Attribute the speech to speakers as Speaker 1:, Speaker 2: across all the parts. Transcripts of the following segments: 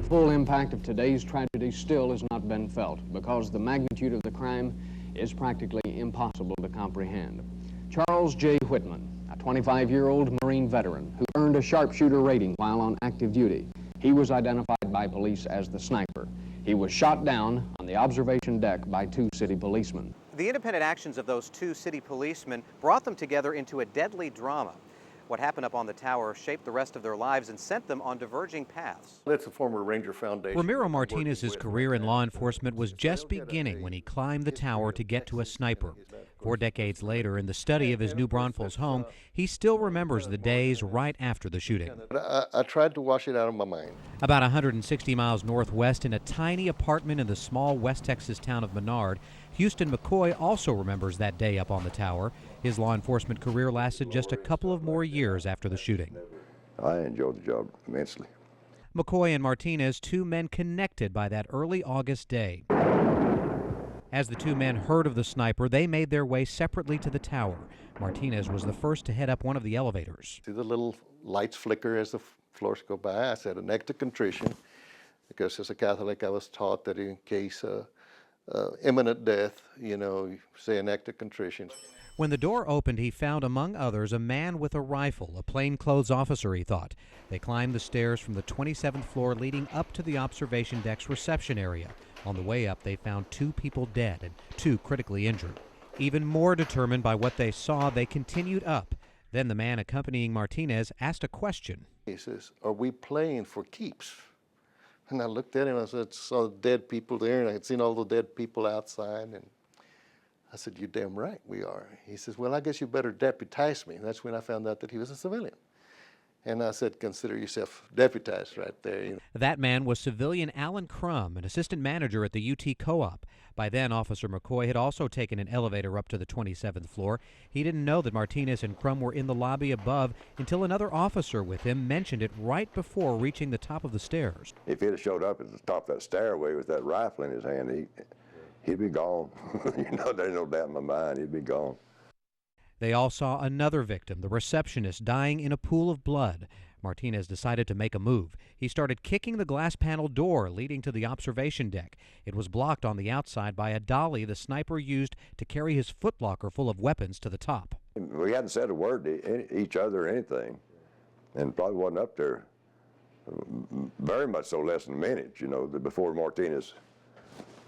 Speaker 1: full impact of today's tragedy still has not been felt because the magnitude of the crime is practically impossible to comprehend. Charles J. Whitman, a 25-year-old Marine veteran who earned a sharpshooter rating while on active duty. He was identified by police as the sniper. He was shot down on the observation deck by 2 city policemen.
Speaker 2: The independent actions of those 2 city policemen brought them together into a deadly drama. What happened up on the tower shaped the rest of their lives and sent them on diverging paths.
Speaker 3: That's a former Ranger Foundation.
Speaker 4: Ramiro Martinez's career in law enforcement was just beginning when he climbed the tower to get to a sniper. 4 decades later, in the study of his New Braunfels home, he still remembers the days right after the shooting.
Speaker 3: I tried to wash it out of my mind.
Speaker 4: About 160 miles northwest, in a tiny apartment in the small West Texas town of Menard, Houston McCoy also remembers that day up on the tower. His law enforcement career lasted just a couple of more years after the shooting.
Speaker 5: I enjoyed the job immensely.
Speaker 4: McCoy and Martinez, 2 men connected by that early August day. As the 2 men heard of the sniper, they made their way separately to the tower. Martinez was the first to head up one of the elevators.
Speaker 3: See the little lights flicker as the floors go by. I said an act of contrition, because as a Catholic I was taught that in case imminent death, you say an act of contrition.
Speaker 4: When the door opened, he found, among others, a man with a rifle, a plainclothes officer, he thought. They climbed the stairs from the 27th floor leading up to the observation deck's reception area. On the way up, they found 2 people dead and 2 critically injured. Even more determined by what they saw, they continued up. Then the man accompanying Martinez asked a question.
Speaker 3: He says, "Are we playing for keeps?" And I looked at him and I saw dead people there, and I had seen all the dead people outside, and I said, "You're damn right we are." He says, "Well, I guess you better deputize me." And that's when I found out that he was a civilian. And I said, "Consider yourself deputized right there."
Speaker 4: That man was civilian Alan Crum, an assistant manager at the UT Co-op. By then, Officer McCoy had also taken an elevator up to the 27th floor. He didn't know that Martinez and Crum were in the lobby above until another officer with him mentioned it right before reaching the top of the stairs.
Speaker 5: If he'd have showed up at the top of that stairway with that rifle in his hand, he'd be gone. There's no doubt in my mind, he'd be gone.
Speaker 4: They all saw another victim, the receptionist, dying in a pool of blood. Martinez decided to make a move. He started kicking the glass panel door leading to the observation deck. It was blocked on the outside by a dolly the sniper used to carry his footlocker full of weapons to the top.
Speaker 5: We hadn't said a word to each other or anything, and probably wasn't up there very much so less than a minute, before Martinez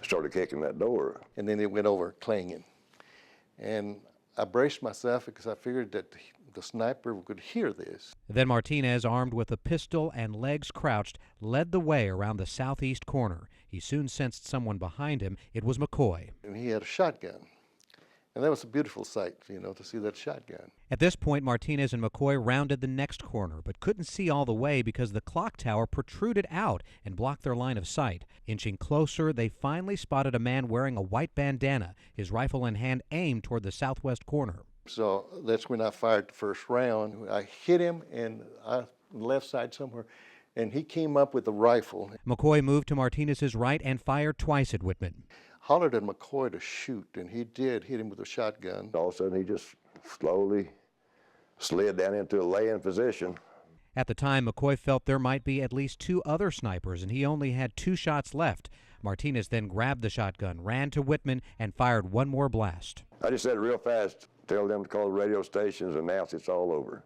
Speaker 5: started kicking that door.
Speaker 3: And then it went over clanging. And I braced myself because I figured that the sniper could hear this.
Speaker 4: Then Martinez, armed with a pistol and legs crouched, led the way around the southeast corner. He soon sensed someone behind him. It was McCoy.
Speaker 3: And he had a shotgun. And that was a beautiful sight, to see that shotgun.
Speaker 4: At this point, Martinez and McCoy rounded the next corner, but couldn't see all the way because the clock tower protruded out and blocked their line of sight. Inching closer, they finally spotted a man wearing a white bandana, his rifle in hand aimed toward the southwest corner.
Speaker 3: So that's when I fired the first round. I hit him on the left side somewhere, and he came up with a rifle.
Speaker 4: McCoy moved to Martinez's right and fired twice at Whitman.
Speaker 3: Hollered at McCoy to shoot, and he did hit him with a shotgun.
Speaker 5: All of a sudden, he just slowly slid down into a lay-in position.
Speaker 4: At the time, McCoy felt there might be at least 2 other snipers, and he only had 2 shots left. Martinez then grabbed the shotgun, ran to Whitman, and fired one more blast.
Speaker 5: I just said it real fast, tell them to call the radio stations and announce it's all over.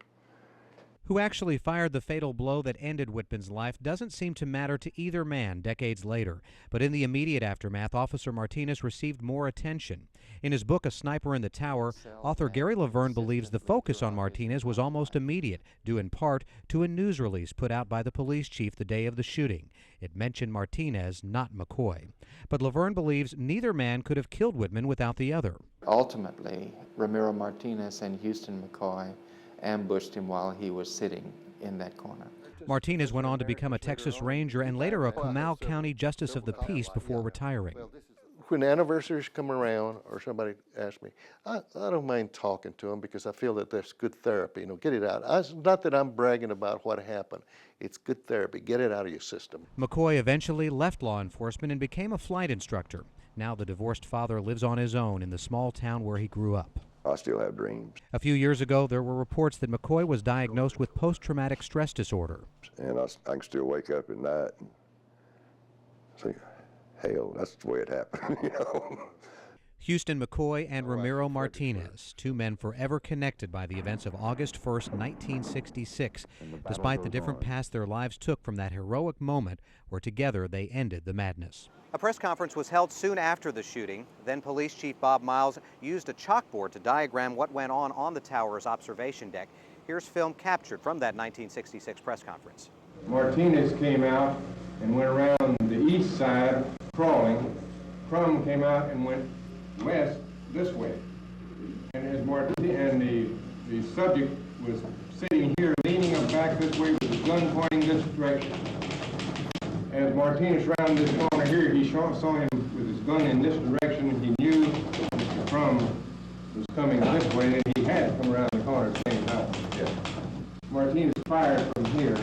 Speaker 4: Who actually fired the fatal blow that ended Whitman's life doesn't seem to matter to either man decades later. But in the immediate aftermath, Officer Martinez received more attention. In his book, A Sniper in the Tower, author Gary Laverne believes the focus on Martinez was almost immediate, due in part to a news release put out by the police chief the day of the shooting. It mentioned Martinez, not McCoy. But Laverne believes neither man could have killed Whitman without the other.
Speaker 6: Ultimately, Ramiro Martinez and Houston McCoy ambushed him while he was sitting in that corner.
Speaker 4: Martinez went on to become a Texas Ranger and later a Comal County Justice of the Peace before retiring.
Speaker 3: When anniversaries come around or somebody asks me, I don't mind talking to them because I feel that that's good therapy. Get it out. It's not that I'm bragging about what happened. It's good therapy. Get it out of your system.
Speaker 4: McCoy eventually left law enforcement and became a flight instructor. Now the divorced father lives on his own in the small town where he grew up.
Speaker 5: I still have dreams.
Speaker 4: A few years ago, there were reports that McCoy was diagnosed with post-traumatic stress disorder.
Speaker 5: And I can still wake up at night and See, hell, that's the way it happened, you know.
Speaker 4: Houston McCoy and Ramiro Martinez, two men forever connected by the events of August 1st, 1966, despite the different paths their lives took from that heroic moment where together they ended the madness.
Speaker 2: A press conference was held soon after the shooting. Then Police Chief Bob Miles used a chalkboard to diagram what went on the tower's observation deck. Here's film captured from that 1966 press conference.
Speaker 7: Martinez came out and went around the east side crawling. Crum came out and went west this way. And as the subject was sitting here leaning up back this way with his gun pointing this direction. As Martinez rounded this corner here, he saw him with his gun in this direction. He knew Mr. Crum was coming this way, and he had to come around the corner at the same time. Yeah. Martinez fired from here,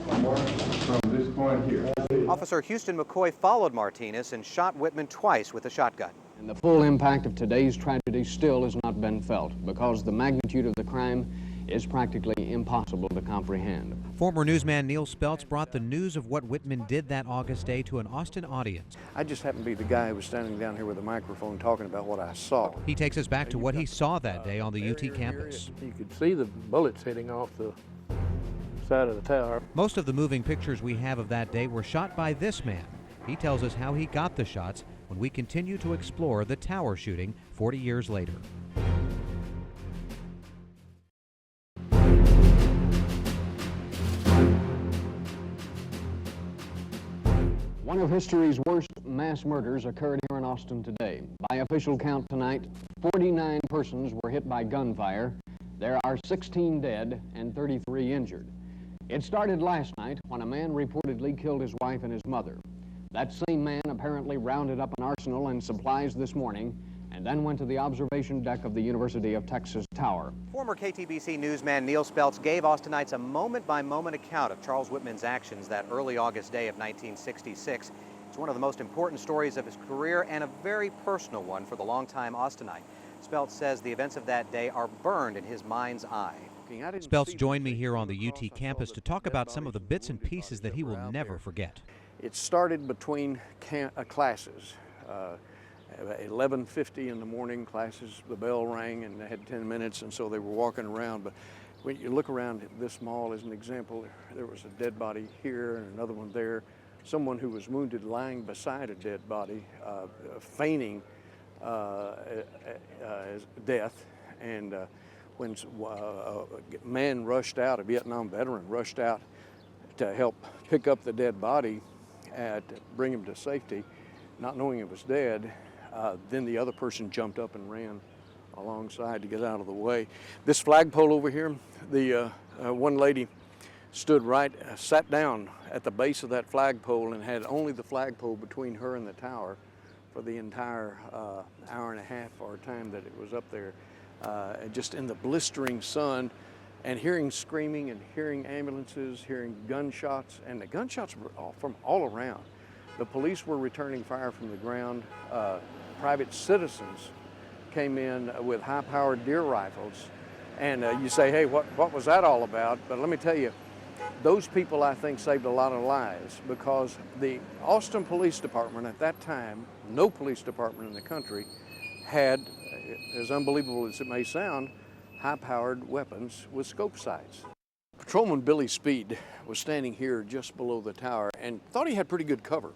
Speaker 7: from this point here.
Speaker 2: Officer Houston McCoy followed Martinez and shot Whitman twice with a shotgun.
Speaker 1: And the full impact of today's tragedy still has not been felt because the magnitude of the crime is practically impossible to comprehend.
Speaker 4: Former newsman Neil Speltz brought the news of what Whitman did that August day to an Austin audience.
Speaker 8: I just happened to be the guy who was standing down here with a microphone talking about what I saw.
Speaker 4: He takes us back to what he saw that day on the UT campus.
Speaker 9: You could see the bullets hitting off the side of the tower.
Speaker 4: Most of the moving pictures we have of that day were shot by this man. He tells us how he got the shots when we continue to explore the tower shooting 40 years later.
Speaker 1: One of history's worst mass murders occurred here in Austin today. By official count tonight, 49 persons were hit by gunfire. There are 16 dead and 33 injured. It started last night when a man reportedly killed his wife and his mother. That same man apparently rounded up an arsenal and supplies this morning and then went to the observation deck of the University of Texas Tower.
Speaker 2: Former KTBC newsman Neil Speltz gave Austinites a moment-by-moment account of Charles Whitman's actions that early August day of 1966. It's one of the most important stories of his career and a very personal one for the longtime Austinite. Speltz says the events of that day are burned in his mind's eye.
Speaker 4: Speltz joined me here on the UT campus to talk about some of the bits and pieces that he will never forget.
Speaker 8: It started between classes. 11:50 in the morning, classes, the bell rang and they had 10 minutes, and so they were walking around. But when you look around this mall as an example, there was a dead body here and another one there. Someone who was wounded lying beside a dead body, feigning death. And when a man rushed out, a Vietnam veteran rushed out to help pick up the dead body and bring him to safety, not knowing it was dead, then the other person jumped up and ran alongside to get out of the way. This flagpole over here, the one lady sat down at the base of that flagpole and had only the flagpole between her and the tower for the entire hour and a half or time that it was up there, just in the blistering sun, and hearing screaming and hearing ambulances, hearing gunshots, and the gunshots were from all around. The police were returning fire from the ground. Private citizens came in with high-powered deer rifles, and you say, hey, what was that all about? But let me tell you, those people, I think, saved a lot of lives, because the Austin Police Department at that time, no police department in the country, had, as unbelievable as it may sound, high-powered weapons with scope sights. Patrolman Billy Speed was standing here just below the tower and thought he had pretty good cover.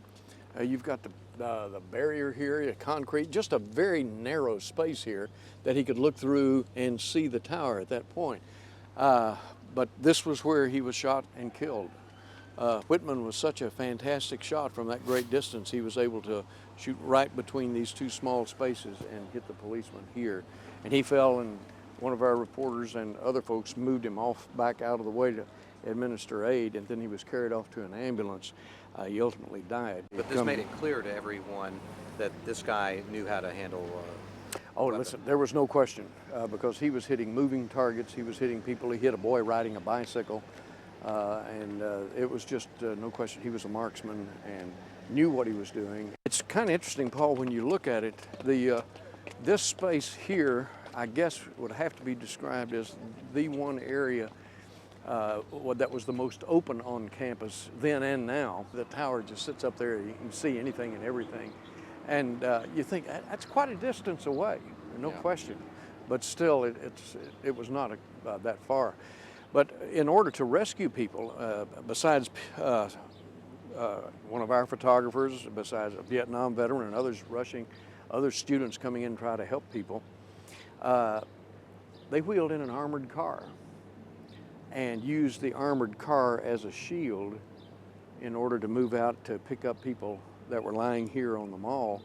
Speaker 8: You've got the barrier here, the concrete, just a very narrow space here that he could look through and see the tower at that point. But this was where he was shot and killed. Whitman was such a fantastic shot from that great distance. He was able to shoot right between these two small spaces and hit the policeman here. And he fell, and one of our reporters and other folks moved him off back out of the way to administer aid, and then he was carried off to an ambulance. He ultimately died.
Speaker 2: But this made it clear to everyone that this guy knew how to handle
Speaker 8: listen, there was no question, because he was hitting moving targets, he was hitting people. He hit a boy riding a bicycle, and it was just no question. He was a marksman and knew what he was doing. It's kind of interesting, Paul, when you look at it, this space here, I guess, would have to be described as the one area that was the most open on campus then and now. The tower just sits up there, you can see anything and everything. And you think, that's quite a distance away, no question. But still, it was not that far. But in order to rescue people, besides one of our photographers, besides a Vietnam veteran and others rushing, other students coming in to try to help people, they wheeled in an armored car and used the armored car as a shield in order to move out to pick up people that were lying here on the mall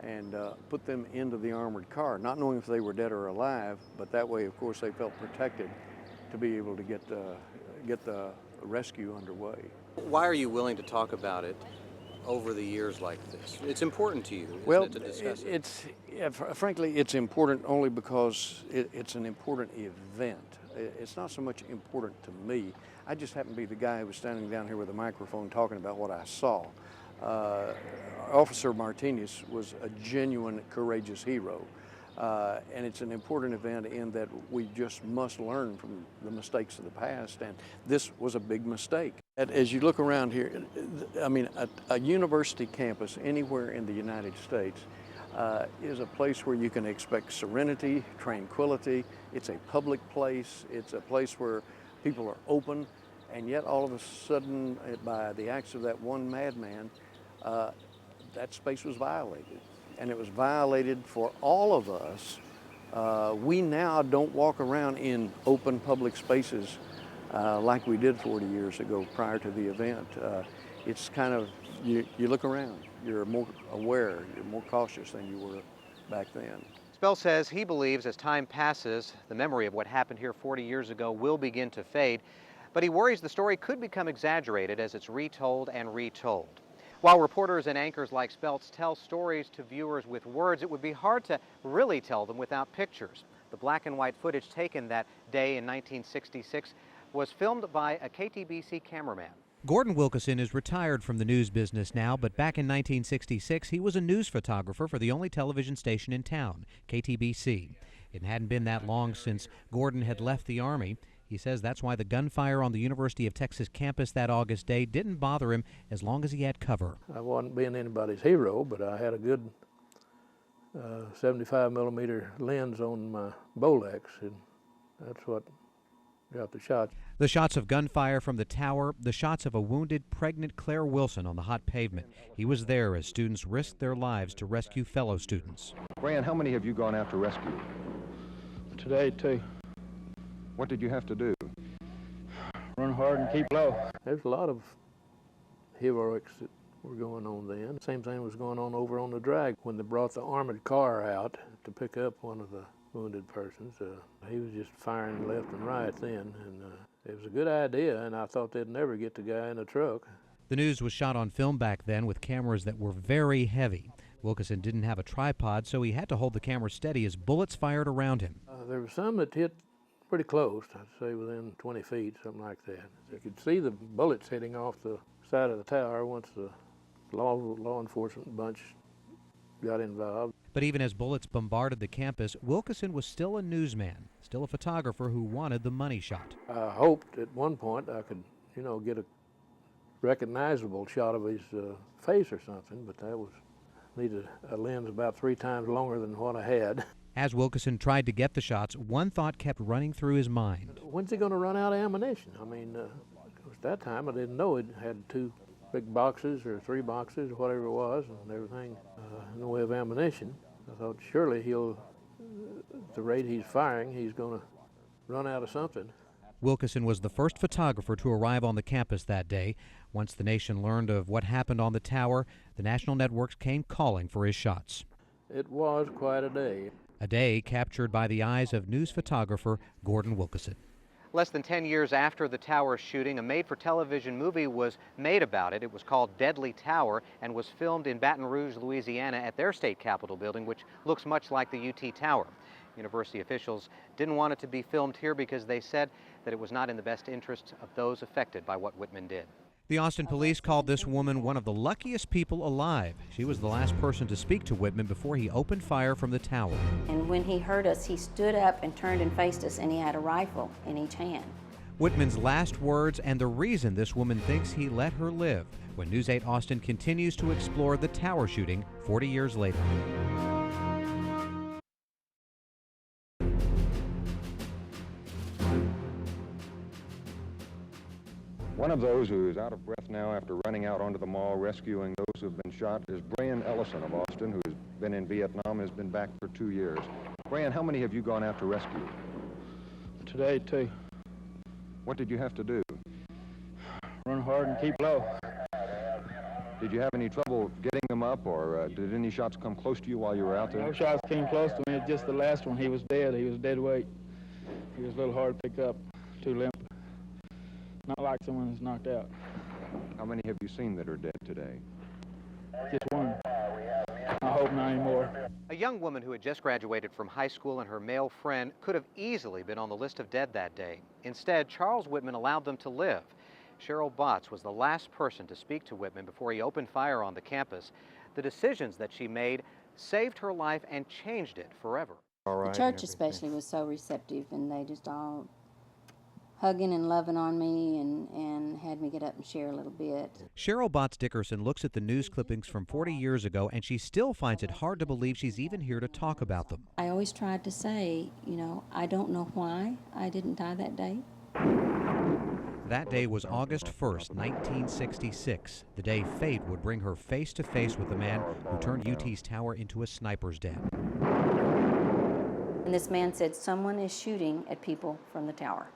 Speaker 8: and put them into the armored car, not knowing if they were dead or alive, but that way, of course, they felt protected to be able to get the rescue underway.
Speaker 2: Why are you willing to talk about it over the years like this? It's important to you, isn't it, to discuss it?
Speaker 8: Frankly, it's important only because it's an important event. It's not so much important to me. I just happen to be the guy who was standing down here with a microphone talking about what I saw. Officer Martinez was a genuine, courageous hero. And it's an important event in that we just must learn from the mistakes of the past, and this was a big mistake. As you look around here, I mean, a university campus anywhere in the United States is a place where you can expect serenity, tranquility. It's a public place. It's a place where people are open, and yet all of a sudden, by the acts of that one madman, that space was violated. And it was violated for all of us. We now don't walk around in open public spaces like we did 40 years ago prior to the event. It's kind of, you look around, you're more aware, you're more cautious than you were back then.
Speaker 2: Spell says he believes as time passes, the memory of what happened here 40 years ago will begin to fade, but he worries the story could become exaggerated as it's retold and retold. While reporters and anchors like Speltz tell stories to viewers with words, it would be hard to really tell them without pictures. The black and white footage taken that day in 1966 was filmed by a KTBC cameraman.
Speaker 4: Gordon Wilkeson is retired from the news business now, but back in 1966 he was a news photographer for the only television station in town, KTBC. It hadn't been that long since Gordon had left the Army. He says that's why the gunfire on the University of Texas campus that August day didn't bother him as long as he had cover.
Speaker 9: I wasn't being anybody's hero, but I had a good 75 millimeter lens on my Bolex, and that's what got the shot.
Speaker 4: The shots of gunfire from the tower, the shots of a wounded pregnant Claire Wilson on the hot pavement. He was there as students risked their lives to rescue fellow students.
Speaker 10: Brian, how many have you gone out to rescue?
Speaker 9: Today, 2.
Speaker 10: What did you have to do?
Speaker 9: Run hard and keep low. There's a lot of heroics that were going on then. Same thing was going on over on the drag when they brought the armored car out to pick up one of the wounded persons. He was just firing left and right then, and it was a good idea, and I thought they'd never get the guy in the truck.
Speaker 4: The news was shot on film back then with cameras that were very heavy. Wilkeson didn't have a tripod, so he had to hold the camera steady as bullets fired around him.
Speaker 9: There were some that hit pretty close, I'd say within 20 feet, something like that. You could see the bullets hitting off the side of the tower once the law enforcement bunch got involved.
Speaker 4: But even as bullets bombarded the campus, Wilkeson was still a newsman, still a photographer who wanted the money shot.
Speaker 9: I hoped at one point I could, get a recognizable shot of his face or something, but that was needed a lens about 3 times longer than what I had.
Speaker 4: As Wilkeson tried to get the shots, one thought kept running through his mind.
Speaker 9: When's he going to run out of ammunition? I mean, at that time I didn't know it had 2 big boxes or 3 boxes or whatever it was and everything in the way of ammunition. I thought surely at the rate he's firing, he's going to run out of something.
Speaker 4: Wilkeson was the first photographer to arrive on the campus that day. Once the nation learned of what happened on the tower, the national networks came calling for his shots.
Speaker 9: It was quite a day.
Speaker 4: A day captured by the eyes of news photographer Gordon Wilkeson.
Speaker 2: Less than 10 years after the tower shooting, a made-for-television movie was made about it. It was called Deadly Tower and was filmed in Baton Rouge, Louisiana at their state capitol building, which looks much like the UT Tower. University officials didn't want it to be filmed here because they said that it was not in the best interest of those affected by what Whitman did.
Speaker 4: The Austin police called this woman one of the luckiest people alive. She was the last person to speak to Whitman before he opened fire from the tower.
Speaker 11: And when he heard us, he stood up and turned and faced us, and he had a rifle in each hand.
Speaker 4: Whitman's last words and the reason this woman thinks he let her live, when News 8 Austin continues to explore the tower shooting 40 years later.
Speaker 10: One of those who is out of breath now after running out onto the mall rescuing those who have been shot is Brian Ellison of Austin, who has been in Vietnam and has been back for 2 years. Brian, how many have you gone out to rescue?
Speaker 9: Today, too.
Speaker 10: What did you have to do?
Speaker 9: Run hard and keep low.
Speaker 10: Did you have any trouble getting them up, or did any shots come close to you while you were out there?
Speaker 9: No shots came close to me. Just the last one. He was dead. He was dead weight. He was a little hard to pick up, too limp. Not like someone who's knocked out.
Speaker 10: How many have you seen that are dead today?
Speaker 9: Just one. I hope not anymore.
Speaker 2: A young woman who had just graduated from high school and her male friend could have easily been on the list of dead that day. Instead, Charles Whitman allowed them to live. Cheryl Botts was the last person to speak to Whitman before he opened fire on the campus. The decisions that she made saved her life and changed it forever.
Speaker 11: The church especially was so receptive, and they just all hugging and loving on me and had me get up and share a little bit.
Speaker 4: Cheryl Botts Dickerson looks at the news clippings from 40 years ago, and she still finds it hard to believe she's even here to talk about them.
Speaker 11: I always tried to say, I don't know why I didn't die that day.
Speaker 4: That day was August 1st, 1966, the day fate would bring her face to face with the man who turned UT's tower into a sniper's den.
Speaker 11: And this man said, "Someone is shooting at people from the tower."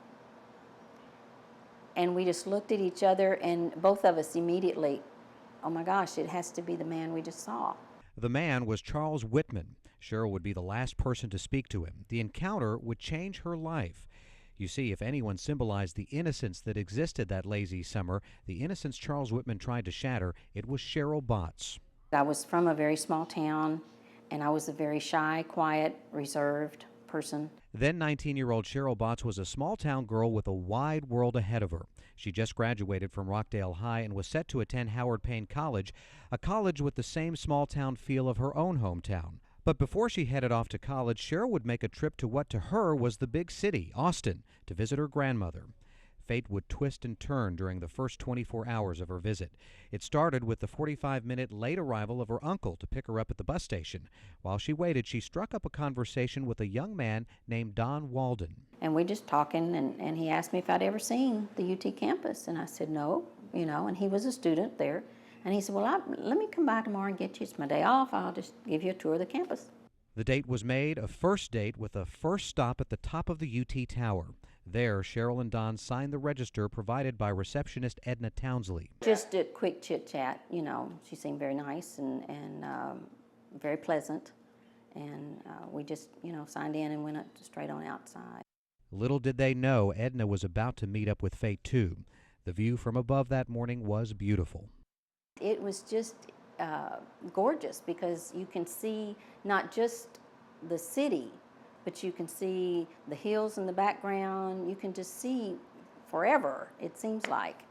Speaker 11: And we just looked at each other, and both of us immediately, oh my gosh, it has to be the man we just saw.
Speaker 4: The man was Charles Whitman. Cheryl would be the last person to speak to him. The encounter would change her life. You see, if anyone symbolized the innocence that existed that lazy summer, the innocence Charles Whitman tried to shatter, it was Cheryl Botts.
Speaker 11: I was from a very small town, and I was a very shy, quiet, reserved person.
Speaker 4: Then 19-year-old Cheryl Botts was a small-town girl with a wide world ahead of her. She just graduated from Rockdale High and was set to attend Howard Payne College, a college with the same small-town feel of her own hometown. But before she headed off to college, Cheryl would make a trip to what to her was the big city, Austin, to visit her grandmother. Fate would twist and turn during the first 24 hours of her visit. It started with the 45-minute late arrival of her uncle to pick her up at the bus station. While she waited, she struck up a conversation with a young man named Don Walden.
Speaker 11: And we just talking, and he asked me if I'd ever seen the UT campus, and I said no, and he was a student there. And he said, well, let me come by tomorrow and get you. It's my day off. I'll just give you a tour of the campus.
Speaker 4: The date was made, a first date with a first stop at the top of the UT tower. There, Cheryl and Don signed the register provided by receptionist Edna Townsley.
Speaker 11: Just a quick chit-chat, She seemed very nice and very pleasant. And we just, signed in and went up straight on outside.
Speaker 4: Little did they know Edna was about to meet up with fate, too. The view from above that morning was beautiful.
Speaker 11: It was just gorgeous because you can see not just the city, but you can see the hills in the background. You can just see forever, it seems like.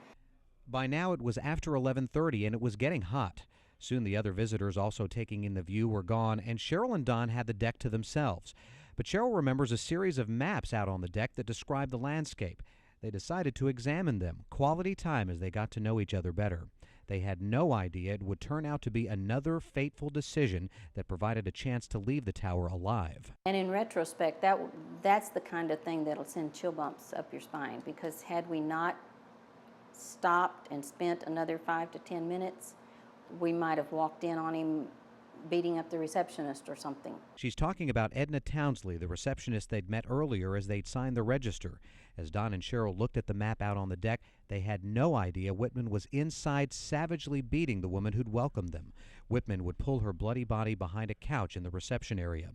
Speaker 4: By now it was after 11:30 and it was getting hot. Soon the other visitors also taking in the view were gone, and Cheryl and Don had the deck to themselves. But Cheryl remembers a series of maps out on the deck that described the landscape. They decided to examine them, quality time as they got to know each other better. They had no idea it would turn out to be another fateful decision that provided a chance to leave the tower alive.
Speaker 11: And in retrospect, that's the kind of thing that'll send chill bumps up your spine, because had we not stopped and spent another 5 to 10 minutes, we might have walked in on him beating up the receptionist or something.
Speaker 4: She's talking about Edna Townsley, the receptionist they'd met earlier as they'd signed the register. As Don and Cheryl looked at the map out on the deck, they had no idea Whitman was inside savagely beating the woman who'd welcomed them. Whitman would pull her bloody body behind a couch in the reception area.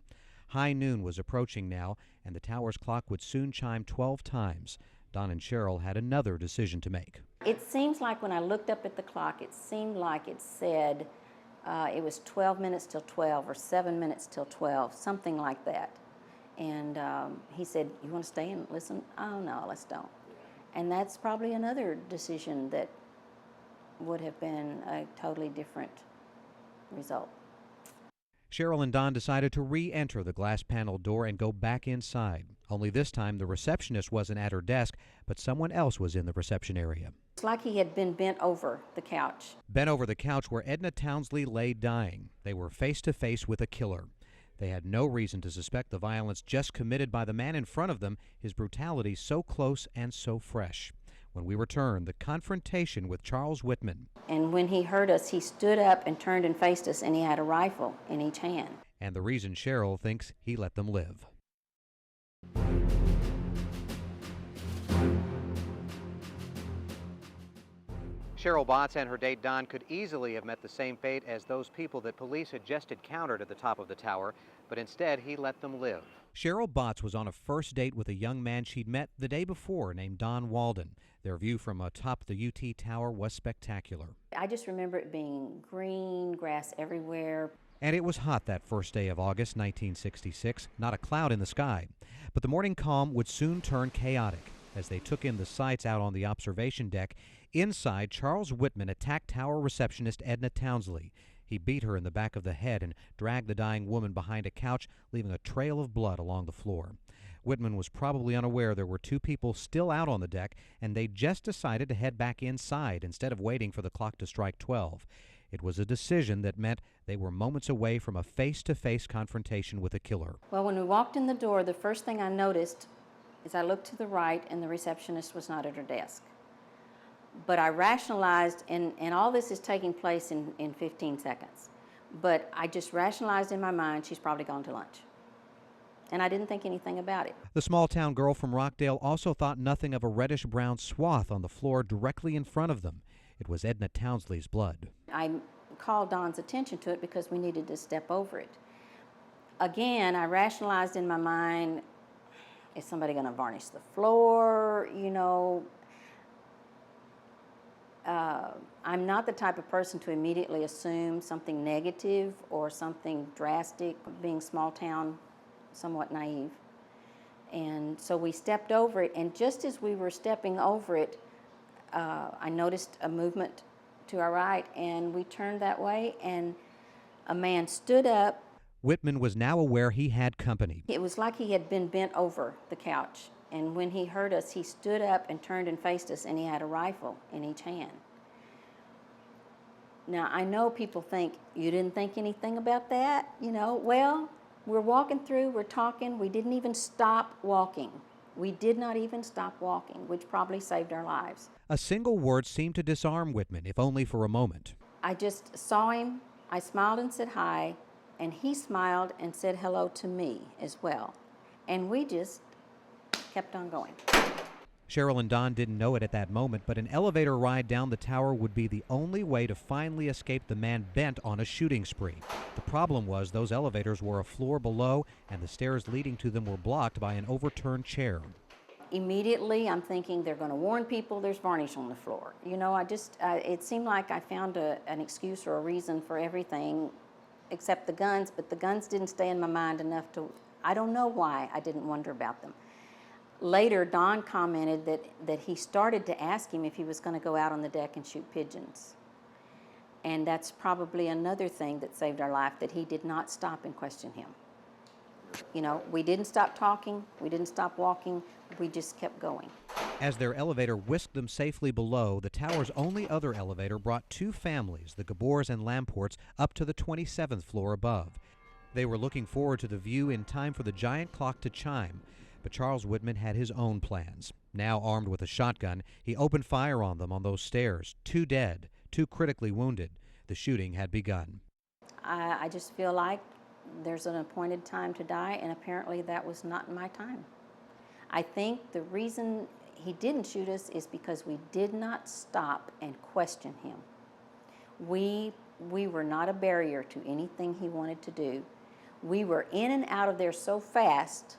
Speaker 4: High noon was approaching now, and the tower's clock would soon chime 12 times. Don and Cheryl had another decision to make.
Speaker 11: It seems like when I looked up at the clock, it seemed like it said it was 12 minutes till 12 or 7 minutes till 12, something like that. And he said, you want to stay and listen? Oh, no, let's don't. And that's probably another decision that would have been a totally different result.
Speaker 4: Cheryl and Don decided to re-enter the glass-paneled door and go back inside. Only this time, the receptionist wasn't at her desk, but someone else was in the reception area.
Speaker 11: It's like he had been bent over the couch.
Speaker 4: Bent over the couch where Edna Townsley lay dying. They were face to face with a killer. They had no reason to suspect the violence just committed by the man in front of them, his brutality so close and so fresh. When we return, the confrontation with Charles Whitman.
Speaker 11: And when he heard us, he stood up and turned and faced us, and he had a rifle in each hand.
Speaker 4: And the reason Cheryl thinks he let them live.
Speaker 2: Cheryl Botts and her date Don could easily have met the same fate as those people that police had just encountered at the top of the tower, but instead he let them live.
Speaker 4: Cheryl Botts was on a first date with a young man she'd met the day before named Don Walden. Their view from atop the UT Tower was spectacular.
Speaker 11: I just remember it being green, grass everywhere.
Speaker 4: And it was hot that first day of August 1966, not a cloud in the sky. But the morning calm would soon turn chaotic as they took in the sights out on the observation deck. Inside, Charles Whitman attacked tower receptionist Edna Townsley. He beat her in the back of the head and dragged the dying woman behind a couch, leaving a trail of blood along the floor. Whitman was probably unaware there were two people still out on the deck, and they just decided to head back inside instead of waiting for the clock to strike 12. It was a decision that meant they were moments away from a face-to-face confrontation with a killer.
Speaker 11: Well, when we walked in the door, the first thing I noticed is I looked to the right, and the receptionist was not at her desk. But I rationalized, and all this is taking place in 15 seconds, but I just rationalized in my mind, she's probably gone to lunch. And I didn't think anything about it.
Speaker 4: The small-town girl from Rockdale also thought nothing of a reddish-brown swath on the floor directly in front of them. It was Edna Townsley's blood.
Speaker 11: I called Don's attention to it because we needed to step over it. Again, I rationalized in my mind, is somebody going to varnish the floor, you know? I'm not the type of person to immediately assume something negative or something drastic, being small town, somewhat naive. And so we stepped over it, and just as we were stepping over it, I noticed a movement to our right, and we turned that way, and a man stood up.
Speaker 4: Whitman was now aware he had company.
Speaker 11: It was like he had been bent over the couch. And when he heard us, he stood up and turned and faced us, and he had a rifle in each hand. Now, I know people think, you didn't think anything about that? You know, well, we're walking through, we're talking, we didn't even stop walking. We did not even stop walking, which probably saved our lives.
Speaker 4: A single word seemed to disarm Whitman, if only for a moment.
Speaker 11: I just saw him, I smiled and said hi, and he smiled and said hello to me as well. And we just kept on going.
Speaker 4: Cheryl and Don didn't know it at that moment, but an elevator ride down the tower would be the only way to finally escape the man bent on a shooting spree. The problem was those elevators were a floor below, and the stairs leading to them were blocked by an overturned chair.
Speaker 11: Immediately, I'm thinking they're going to warn people there's varnish on the floor. You know, it seemed like I found an excuse or a reason for everything except the guns, but the guns didn't stay in my mind enough to, I don't know why I didn't wonder about them. Later, Don commented that he started to ask him if he was going to go out on the deck and shoot pigeons. And that's probably another thing that saved our life, that he did not stop and question him. You know, we didn't stop talking, we didn't stop walking, we just kept going.
Speaker 4: As their elevator whisked them safely below, the tower's only other elevator brought two families, the Gabors and Lamports, up to the 27th floor above. They were looking forward to the view in time for the giant clock to chime. But Charles Whitman had his own plans. Now armed with a shotgun, he opened fire on them on those stairs. 2 dead, 2 critically wounded. The shooting had begun.
Speaker 11: I just feel like there's an appointed time to die, and apparently that was not my time. I think the reason he didn't shoot us is because we did not stop and question him. We were not a barrier to anything he wanted to do. We were in and out of there so fast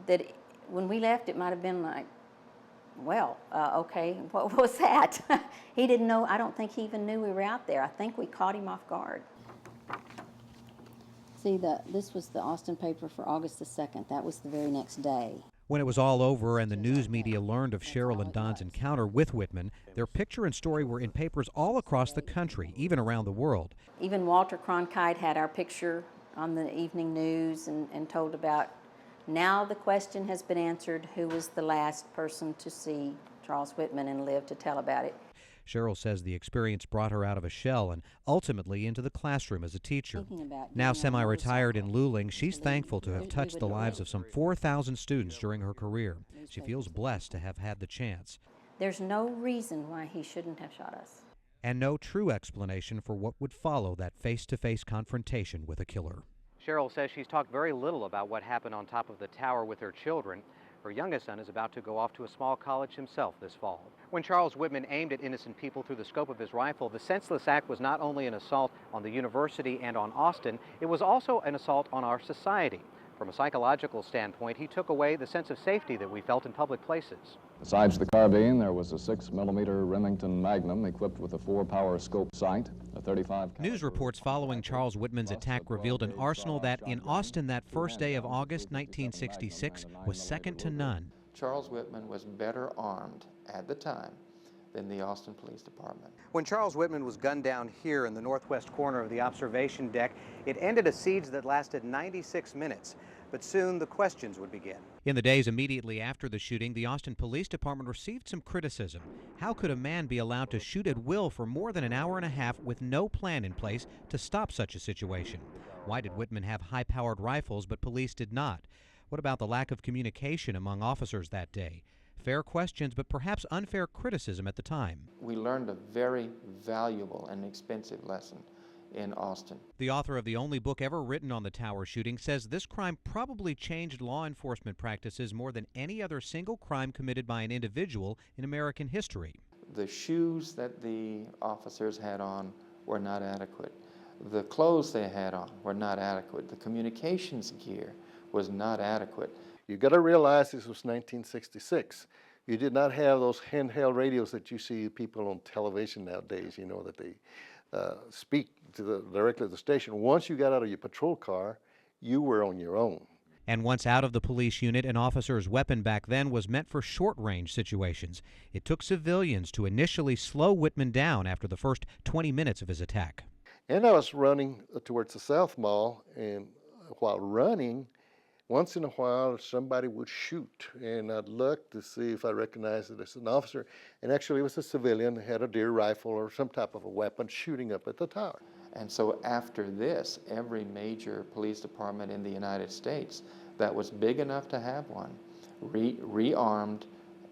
Speaker 11: that when we left, it might have been like, well, okay, what was that? He didn't know, I don't think he even knew we were out there. I think we caught him off guard. See, this was the Austin paper for August the 2nd. That was the very next day.
Speaker 4: When it was all over and the news media learned of Cheryl and Don's encounter with Whitman, their picture and story were in papers all across the country, even around the world.
Speaker 11: Even Walter Cronkite had our picture on the evening news and told about, now the question has been answered, who was the last person to see Charles Whitman and live to tell about it.
Speaker 4: Cheryl says the experience brought her out of a shell and ultimately into the classroom as a teacher. Now semi-retired in Luling, she's thankful to have touched the lives of some 4,000 students during her career. She feels blessed to have had the chance.
Speaker 11: There's no reason why he shouldn't have shot us.
Speaker 4: And no true explanation for what would follow that face-to-face confrontation with a killer.
Speaker 2: Cheryl says she's talked very little about what happened on top of the tower with her children. Her youngest son is about to go off to a small college himself this fall. When Charles Whitman aimed at innocent people through the scope of his rifle, the senseless act was not only an assault on the university and on Austin, it was also an assault on our society. From a psychological standpoint, he took away the sense of safety that we felt in public places.
Speaker 12: Besides the carbine, there was a 6mm Remington Magnum equipped with a 4-power scope sight, a 35.
Speaker 4: News reports following Charles Whitman's attack revealed an arsenal that, in Austin that first day of August 1966, was second to none.
Speaker 6: Charles Whitman was better armed at the time than the Austin Police Department.
Speaker 2: When Charles Whitman was gunned down here in the northwest corner of the observation deck, it ended a siege that lasted 96 minutes. But soon the questions would begin.
Speaker 4: In the days immediately after the shooting, the Austin Police Department received some criticism. How could a man be allowed to shoot at will for more than an hour and a half with no plan in place to stop such a situation? Why did Whitman have high-powered rifles but police did not? What about the lack of communication among officers that day? Fair questions, but perhaps unfair criticism at the time.
Speaker 6: We learned a very valuable and expensive lesson in Austin.
Speaker 4: The author of the only book ever written on the tower shooting says this crime probably changed law enforcement practices more than any other single crime committed by an individual in American history.
Speaker 6: The shoes that the officers had on were not adequate. The clothes they had on were not adequate. The communications gear was not adequate.
Speaker 3: You got to realize this was 1966. You did not have those handheld radios that you see people on television nowadays, you know, that they speak to directly to the station. Once you got out of your patrol car, you were on your own.
Speaker 4: And once out of the police unit, an officer's weapon back then was meant for short-range situations. It took civilians to initially slow Whitman down after the first 20 minutes of his attack.
Speaker 3: And I was running towards the South Mall, and while running, once in a while somebody would shoot, and I'd look to see if I recognized it as an officer, and actually it was a civilian, had a deer rifle or some type of a weapon shooting up at the tower.
Speaker 6: And so after this, every major police department in the United States that was big enough to have one rearmed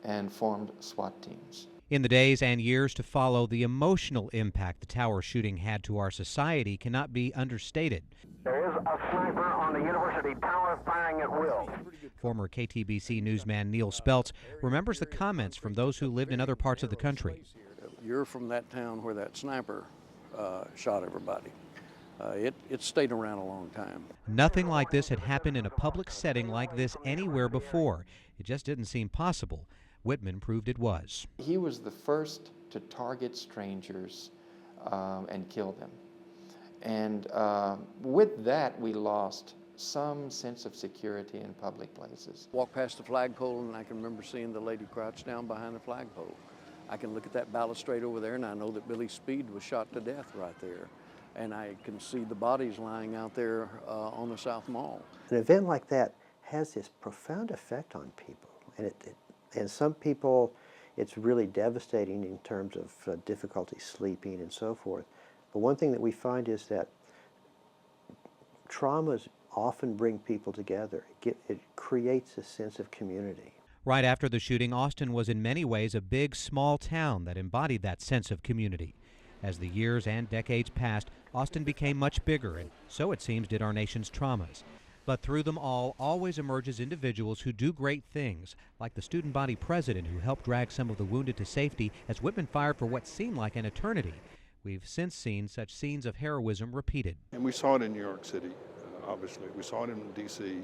Speaker 6: and formed SWAT teams.
Speaker 4: In the days and years to follow, the emotional impact the tower shooting had to our society cannot be understated.
Speaker 13: There is a sniper on the university tower firing at will.
Speaker 4: Former KTBC newsman Neil Speltz remembers the comments from those who lived in other parts of the country.
Speaker 8: You're from that town where that sniper shot everybody. It stayed around a long time.
Speaker 4: Nothing like this had happened in a public setting like this anywhere before. It just didn't seem possible. Whitman proved it was.
Speaker 6: He was the first to target strangers and kill them. And with that, we lost some sense of security in public places.
Speaker 8: Walk past the flagpole and I can remember seeing the lady crouched down behind the flagpole. I can look at that balustrade over there and I know that Billy Speed was shot to death right there. And I can see the bodies lying out there on the South Mall.
Speaker 14: An event like that has this profound effect on people. And some people, it's really devastating in terms of difficulty sleeping and so forth. But one thing that we find is that traumas often bring people together. It creates a sense of community.
Speaker 4: Right after the shooting, Austin was in many ways a big, small town that embodied that sense of community. As the years and decades passed, Austin became much bigger, and so it seems did our nation's traumas. But through them all always emerges individuals who do great things, like the student body president who helped drag some of the wounded to safety as Whitman fired for what seemed like an eternity. We've since seen such scenes of heroism repeated.
Speaker 15: And we saw it in New York City, obviously. We saw it in D.C.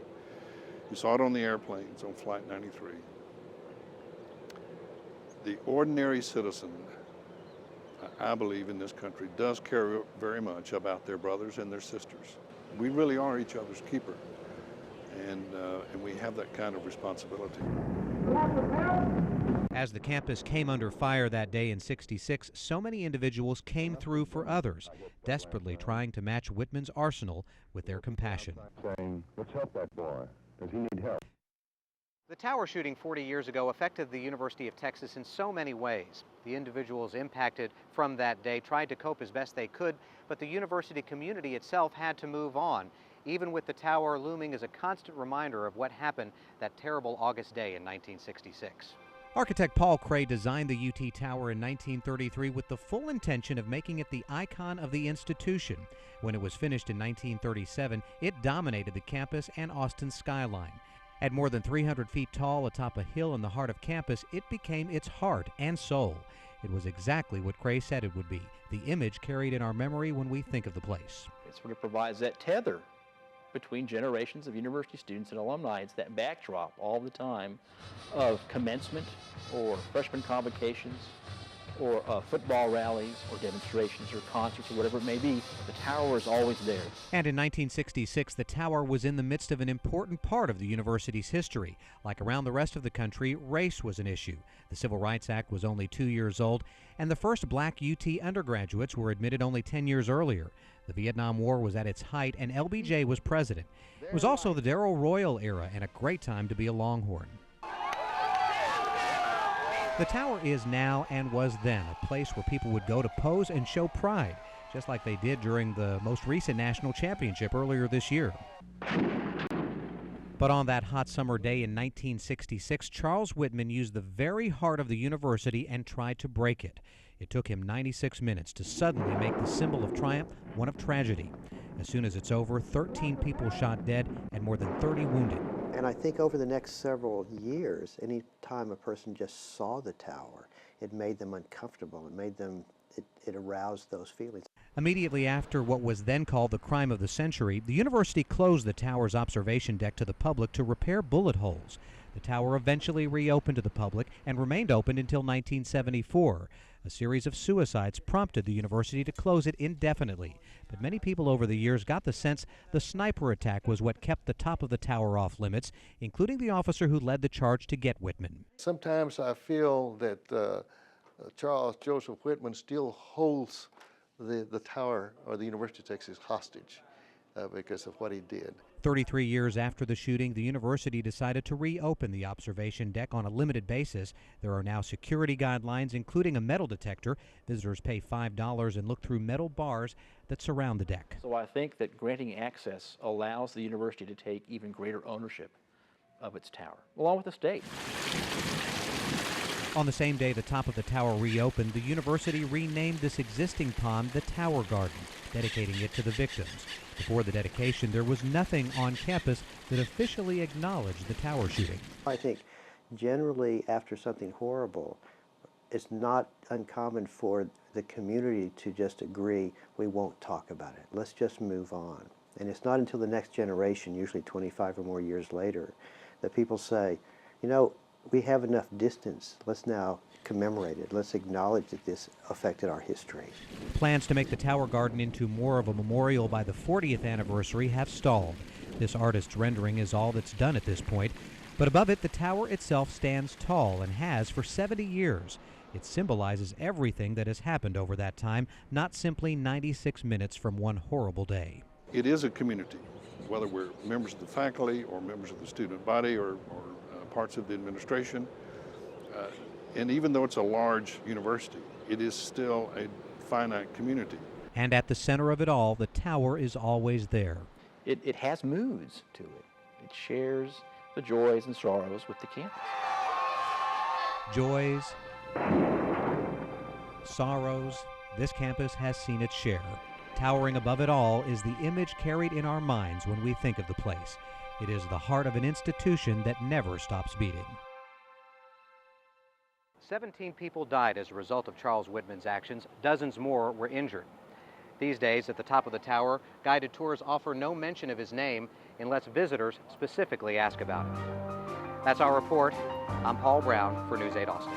Speaker 15: We saw it on the airplanes on Flight 93. The ordinary citizen, I believe, in this country does care very much about their brothers and their sisters. We really are each other's keeper. and we have that kind of responsibility.
Speaker 4: As the campus came under fire that day in '66, so many individuals came through for others, desperately trying to match Whitman's arsenal with their compassion.
Speaker 10: Saying, let's help that boy. Does he need help?
Speaker 2: The tower shooting 40 years ago affected the University of Texas in so many ways. The individuals impacted from that day tried to cope as best they could, but the university community itself had to move on, even with the tower looming as a constant reminder of what happened that terrible August day in 1966.
Speaker 4: Architect Paul Cray designed the UT Tower in 1933 with the full intention of making it the icon of the institution. When it was finished in 1937, it dominated the campus and Austin's skyline. At more than 300 feet tall atop a hill in the heart of campus, it became its heart and soul. It was exactly what Cray said it would be, the image carried in our memory when we think of the place.
Speaker 16: It sort of provides that tether between generations of university students and alumni. It's that backdrop all the time of commencement or freshman convocations or football rallies or demonstrations or concerts or whatever it may be. The tower is always there.
Speaker 4: And in 1966, the tower was in the midst of an important part of the university's history. Like around the rest of the country, race was an issue. The Civil Rights Act was only 2 years old, and the first black UT undergraduates were admitted only 10 years earlier. The Vietnam War was at its height, and LBJ was president. It was also the Darrell Royal era and a great time to be a Longhorn. The tower is now and was then a place where people would go to pose and show pride, just like they did during the most recent national championship earlier this year. But on that hot summer day in 1966, Charles Whitman used the very heart of the university and tried to break it. It took him 96 minutes to suddenly make the symbol of triumph one of tragedy. As soon as it's over, 13 people shot dead and more than 30 wounded.
Speaker 14: And I think over the next several years, any time a person just saw the tower, it made them uncomfortable. It made them, it aroused those feelings.
Speaker 4: Immediately after what was then called the crime of the century, the university closed the tower's observation deck to the public to repair bullet holes. The tower eventually reopened to the public and remained open until 1974. A series of suicides prompted the university to close it indefinitely. But many people over the years got the sense the sniper attack was what kept the top of the tower off limits, including the officer who led the charge to get Whitman.
Speaker 3: Sometimes I feel that Charles Joseph Whitman still holds the tower or the University of Texas hostage because of what he did.
Speaker 4: 33 years after the shooting, the university decided to reopen the observation deck on a limited basis. There are now security guidelines, including a metal detector. Visitors pay $5 and look through metal bars that surround the deck.
Speaker 16: So I think that granting access allows the university to take even greater ownership of its tower, along with the state.
Speaker 4: On the same day the top of the tower reopened, the university renamed this existing pond the Tower Garden, dedicating it to the victims. Before the dedication, there was nothing on campus that officially acknowledged the tower shooting.
Speaker 14: I think generally after something horrible, it's not uncommon for the community to just agree, we won't talk about it. Let's just move on. And it's not until the next generation, usually 25 or more years later, that people say, you know, we have enough distance. Let's now commemorate it. Let's acknowledge that this affected our history.
Speaker 4: Plans to make the Tower Garden into more of a memorial by the 40th anniversary have stalled. This artist's rendering is all that's done at this point. But above it, the tower itself stands tall and has for 70 years. It symbolizes everything that has happened over that time, not simply 96 minutes from one horrible day.
Speaker 15: It is a community, whether we're members of the faculty or members of the student body or parts of the administration. And even though it's a large university, it is still a finite community.
Speaker 4: And at the center of it all, the tower is always there.
Speaker 16: It has moods to it. It shares the joys and sorrows with the campus.
Speaker 4: Joys, sorrows, this campus has seen its share. Towering above it all is the image carried in our minds when we think of the place. It is the heart of an institution that never stops beating.
Speaker 2: 17 people died as a result of Charles Whitman's actions. Dozens more were injured. These days, at the top of the tower, guided tours offer no mention of his name unless visitors specifically ask about it. That's our report. I'm Paul Brown for News 8 Austin.